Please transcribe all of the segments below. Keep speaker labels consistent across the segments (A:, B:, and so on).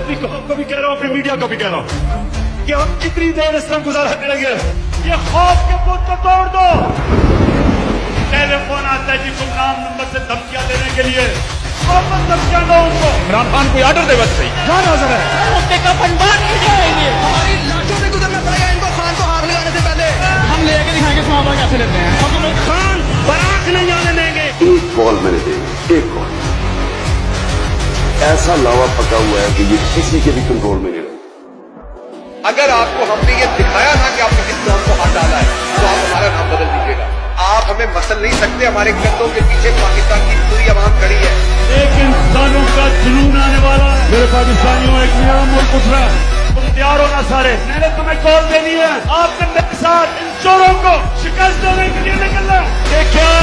A: अपनी कौम को भी कह रहा हूँ, अपनी मीडिया को भी कह रहा हूँ कि हम कितनी देर इस तरह गुजारा करेंगे। ये खौफ के पुल को तोड़ दो। टेलीफोन आता है जी गुमनाम नंबर से धमकियां देने के लिए, वापस धमकियां दो उनको। इमरान खान कोई ऑर्डर दे बस सही क्या नजर है, मुद्दे का फंडा नहीं जाएंगे, हमारी लाशों से गुजरना पड़ेगा इनको। खान को हार लगाने से पहले हम लेके दिखाएंगे सहाबा कैसे लेते हैं। खान बरात नहीं जाने देंगे।
B: एक कॉल मैंने दी, एक कॉल ऐसा लावा पका हुआ है कि ये किसी के भी कंट्रोल में नहीं रहा।
C: अगर आपको हमने ये दिखाया था कि आपने किस नाम को हाथ डाला है तो आप हमारा नाम बदल दीजिएगा। आप हमें मसल नहीं सकते, हमारे कंधों के पीछे पाकिस्तान की पूरी आवाम खड़ी है।
A: एक इंसानों का जुनून आने वाला है। मेरे पाकिस्तानियों एक नया मुल्क उठ रहा है, तुम तैयार होना सारे। मैंने तुम्हें कॉल देनी है, आपने मेरे साथ इन चोरों को शिकस्त देने के लिए निकलना है। क्या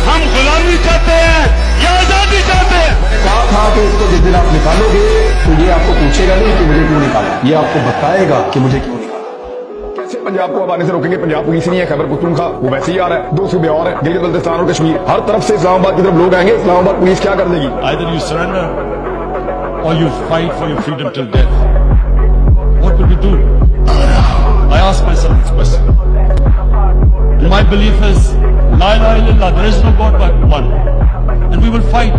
A: हम गुलामी चाहते हैं या आजादी चाहते हैं?
D: कहा था कि इसको जिस दिन आप निकालोगे तो ये आपको पूछेगा नहीं कि मुझे क्यों निकाला, ये आपको बताएगा कि मुझे क्यों निकाला।
E: कैसे पंजाब को आबादी से रोकेंगे? पंजाब पुलिस नहीं है, खैबर पख्तूनख्वा वो वैसे ही आ रहा है, दो सूबे और है, गिलगित बल्तिस्तान और कश्मीर। हर तरफ से इस्लामाबाद की तरफ लोग आएंगे, इस्लामाबाद पुलिस क्या कर देगी?
A: Either you surrender or you fight for your freedom till death. What will we do? I ask myself this question. And my belief is, La ilaha illallah, there is no God but one. And we will fight.